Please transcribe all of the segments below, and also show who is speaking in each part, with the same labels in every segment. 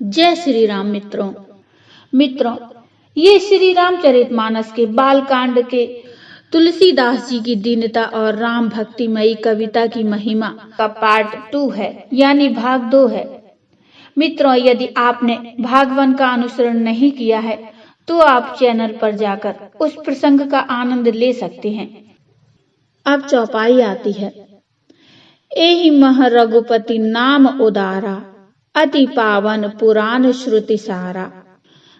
Speaker 1: जय श्री राम मित्रों, ये श्री रामचरितमानस के बालकांड के तुलसीदास जी की दीनता और राम भक्तिमयी कविता की महिमा का पार्ट 2 है, यानी भाग 2 है। मित्रों, यदि आपने भाग 1 का अनुसरण नहीं किया है तो आप चैनल पर जाकर उस प्रसंग का आनंद ले सकते हैं। अब चौपाई आती है। एहि मह रघुपति नाम उदारा, अति पावन पुराण श्रुति सारा।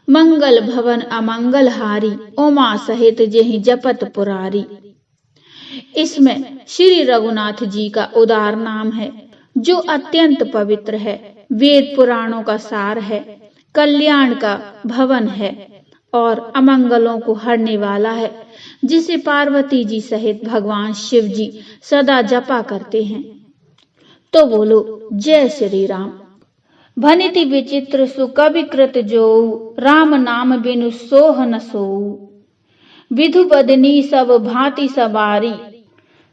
Speaker 1: मंगल भवन अमंगल हारी, उमा सहित जेहि जपत पुरारी। इसमें श्री रघुनाथ जी का उदार नाम है, जो अत्यंत पवित्र है, वेद पुराणों का सार है, कल्याण का भवन है और अमंगलों को हरने वाला है, जिसे पार्वती जी सहित भगवान शिव जी सदा जपा करते हैं। तो बोलो जय श्री राम। भनिति विचित्र सुकवि कृत जोऊ, राम नाम बिनु सोह न सोऊ। विधु बदनी सब भांति सवारी,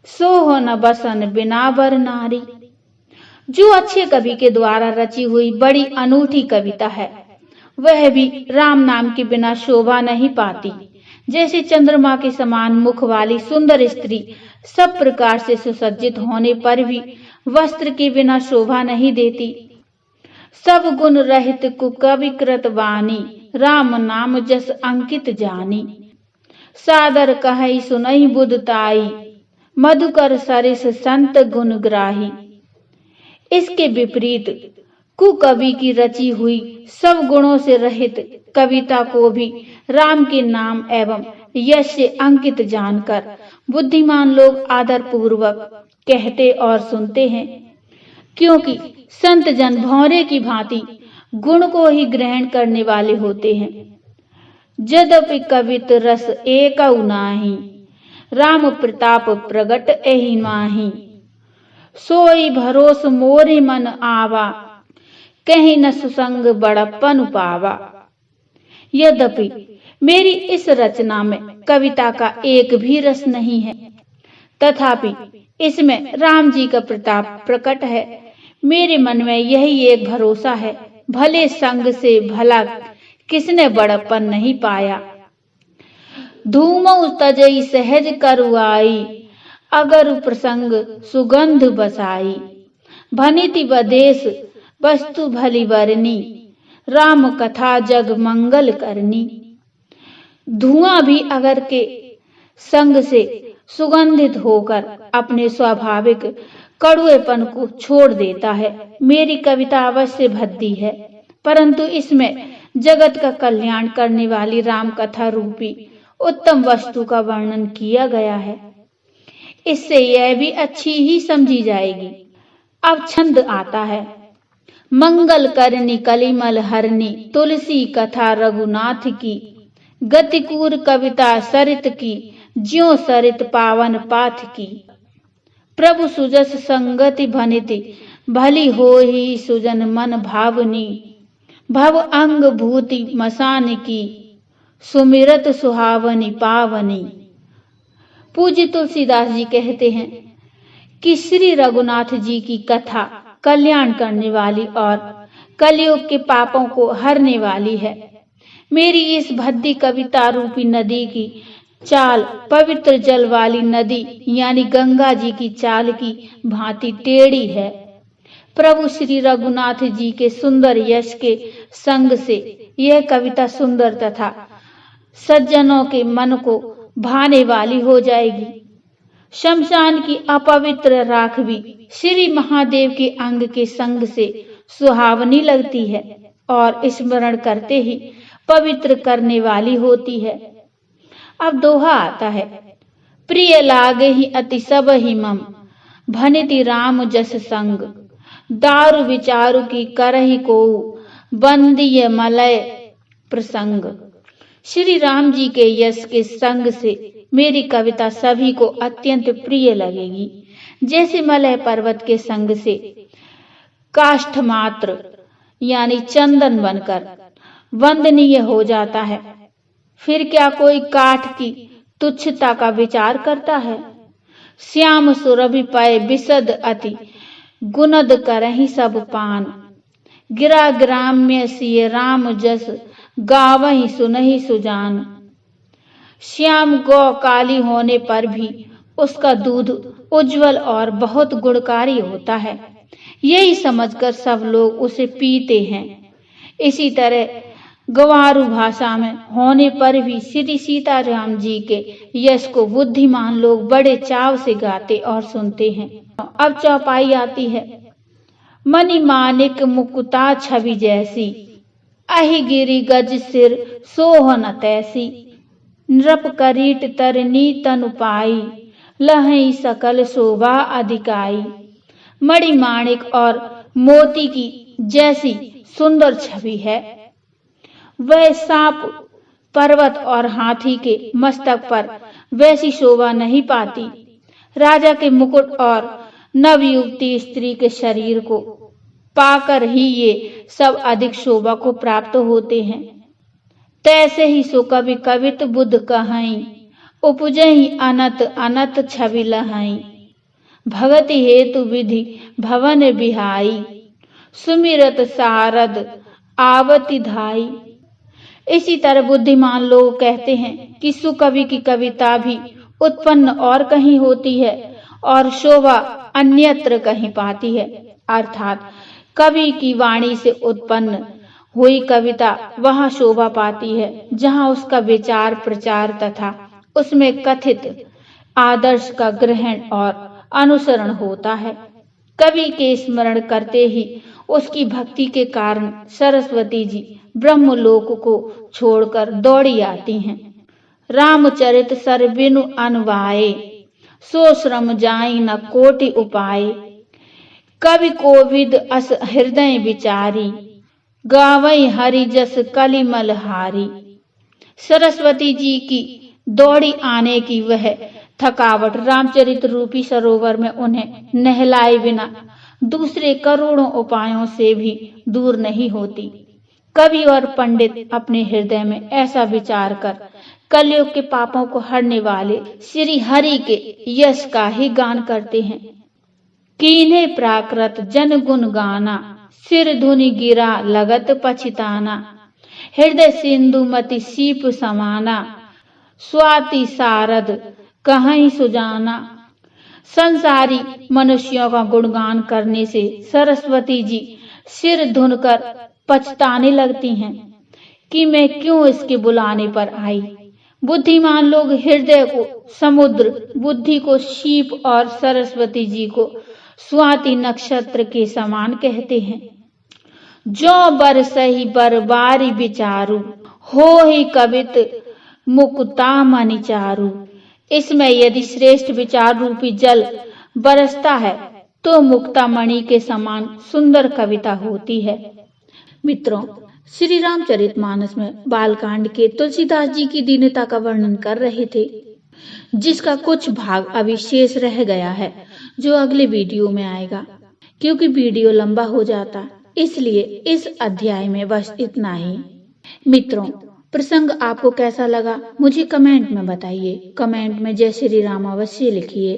Speaker 1: सोह न बसन बिना बर नारी। जो अच्छे कवि के द्वारा रची हुई बड़ी अनूठी कविता है, वह भी राम नाम के बिना शोभा नहीं पाती। जैसे चंद्रमा के समान मुख वाली सुंदर स्त्री सब प्रकार से सुसज्जित होने पर भी वस्त्र के बिना शोभा नहीं देती। सब गुण रहित कुकविकृत वाणी, राम नाम जस अंकित जानी। सादर कहई सुनई बुधताई, मधुकर सरिस संत गुण ग्राही। इसके विपरीत कुकवि की रची हुई सब गुणों से रहित कविता को भी राम के नाम एवं यश से अंकित जानकर बुद्धिमान लोग आदर पूर्वक कहते और सुनते हैं, क्योंकि संत जन भौरे की भांति गुण को ही ग्रहण करने वाले होते हैं। यद्यपि कवित रस एकौ नाहि, राम प्रताप प्रगट एहि माहि। सोई भरोस मोरे मन आवा, कहीं न सुसंग बड़प्पन पावा। यद्यपि मेरी इस रचना में कविता का एक भी रस नहीं है, तथापि इसमें राम जी का प्रताप प्रकट है। मेरे मन में यही एक भरोसा है, भले संग से भला किसने बड़प्पन नहीं पाया। धूमौ तजई सहज करुआई, अगर प्रसंग सुगंध बसाई। भनिति बदेश वस्तु भली बरनी, राम कथा जग मंगल करनी। धुआं भी अगर के संग से सुगंधित होकर अपने स्वाभाविक कड़ुएपन को छोड़ देता है। मेरी कविता अवश्य भद्दी है, परंतु इसमें जगत का कल्याण करने वाली राम कथा रूपी उत्तम वस्तु का वर्णन किया गया है। इससे यह भी अच्छी ही समझी जाएगी। अब छंद आता है। मंगल करनी कलिमल हरनी, तुलसी कथा रघुनाथ की। गतिकूर कविता सरित की, ज्यों सरित पावन पाथ की। प्रभु सुजस संगति भनिति, भली होहि सुजन मन भावनी। भव अंग भूति मसान की, सुमिरत सुहावनी पावनी। पूज्य तुलसीदास जी कहते हैं कि श्री रघुनाथ जी की कथा कल्याण करने वाली और कलयुग के पापों को हरने वाली है। मेरी इस भद्दी कविता रूपी नदी की चाल पवित्र जल वाली नदी यानी गंगा जी की चाल की भांति टेढ़ी है। प्रभु श्री रघुनाथ जी के सुंदर यश के संग से यह कविता सुंदर तथा सज्जनों के मन को भाने वाली हो जाएगी। शमशान की अपवित्र राख भी श्री महादेव के अंग के संग से सुहावनी लगती है और स्मरण करते ही पवित्र करने वाली होती है। अब दोहा आता है। प्रिय लागे ही अति सब ही मम, भनिति राम जस संग। दारु विचारु की करहि को, बंदिय मलय प्रसंग। श्री राम जी के यश के संग से मेरी कविता सभी को अत्यंत प्रिय लगेगी, जैसे मलय पर्वत के संग से काष्ठ मात्र यानी चंदन बनकर वंदनीय हो जाता है। फिर क्या कोई काठ की तुच्छता का विचार करता है। श्याम सुरभि पय विशद अति, गुनद करहि सब पान। गिरा ग्राम्य सिय राम जस, गावहीं सुनहि सुजान। श्याम गौ काली होने पर भी उसका दूध उज्जवल और बहुत गुणकारी होता है, यही समझकर सब लोग उसे पीते हैं। इसी तरह गंवारू भाषा में होने पर भी श्री सीताराम जी के यश को बुद्धिमान लोग बड़े चाव से गाते और सुनते हैं। अब चौपाई आती है। मणि मानिक मुकुता छवि जैसी, अहि गिरि गज सिर सोहन तैसी। नृप करीट तरनी तनु पाई, लहई सकल शोभा अधिकाई। मणि माणिक और मोती की जैसी सुंदर छवि है। वह सांप, पर्वत और हाथी के मस्तक पर वैसी शोभा नहीं पाती। राजा के मुकुट और नवयुवती स्त्री के शरीर को पाकर ही ये सब अधिक शोभा को प्राप्त होते हैं। तैसे ही सो कवि कवित बुद्ध कहाई, उपजहि अनत अनत छवि लहाई। भगति हेतु विधि भवन बिहाई, सुमिरत सारद आवति धाई। इसी तरह बुद्धिमान लोग कहते हैं कि सुकवि की कविता भी उत्पन्न और कहीं होती है और शोभा अन्यत्र कहीं पाती है। अर्थात कवि की वाणी से उत्पन्न हुई कविता वहां शोभा पाती है जहां उसका विचार प्रचार तथा उसमें कथित आदर्श का ग्रहण और अनुसरण होता है। कवि के स्मरण करते ही उसकी भक्ति के कारण सरस्वती जी ब्रह्मलोक को छोड़कर दौड़ी आती हैं। रामचरित सर बिनु अनवाए, सो श्रम जाई न कोटि उपाय। कवि कोविद अस हृदय विचारी, गावई हरि जस कलिमल हारी। सरस्वती जी की दौड़ी आने की वह थकावट रामचरित रूपी सरोवर में उन्हें नहलाए बिना दूसरे करोड़ों उपायों से भी दूर नहीं होती। कवि और पंडित अपने हृदय में ऐसा विचार कर कलयुग के पापों को हरने वाले श्री हरि के यश का ही गान करते हैं। कीन्हे प्राकृत जन गुण गाना, सिर धुनि गिरा लगत पछिताना। हृदय सिंधु मति सीप समाना, स्वाति सारद कहीं सुजाना। संसारी मनुष्यों का गुणगान करने से सरस्वती जी सिर धुनकर पछताने लगती हैं कि मैं क्यों इसके बुलाने पर आई। बुद्धिमान लोग हृदय को समुद्र, बुद्धि को शीप और सरस्वती जी को स्वाति नक्षत्र के समान कहते हैं। जो बर सही बर बारी विचारू, हो ही कवित मुकुता मणि चारू। इसमें यदि श्रेष्ठ विचार रूपी जल बरसता है तो मुक्ता मणि के समान सुंदर कविता होती है। मित्रों, श्री रामचरितमानस में बालकांड के तुलसीदास जी की दीनता का वर्णन कर रहे थे, जिसका कुछ भाग अभी शेष रह गया है जो अगले वीडियो में आएगा। क्योंकि वीडियो लंबा हो जाता, इसलिए इस अध्याय में बस इतना ही। मित्रों, प्रसंग आपको कैसा लगा मुझे कमेंट में बताइए। कमेंट में जय श्री राम अवश्य लिखिए।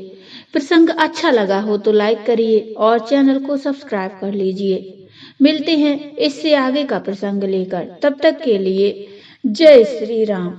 Speaker 1: प्रसंग अच्छा लगा हो तो लाइक करिए और चैनल को सब्सक्राइब कर लीजिए। मिलते हैं इससे आगे का प्रसंग लेकर, तब तक के लिए जय श्री राम।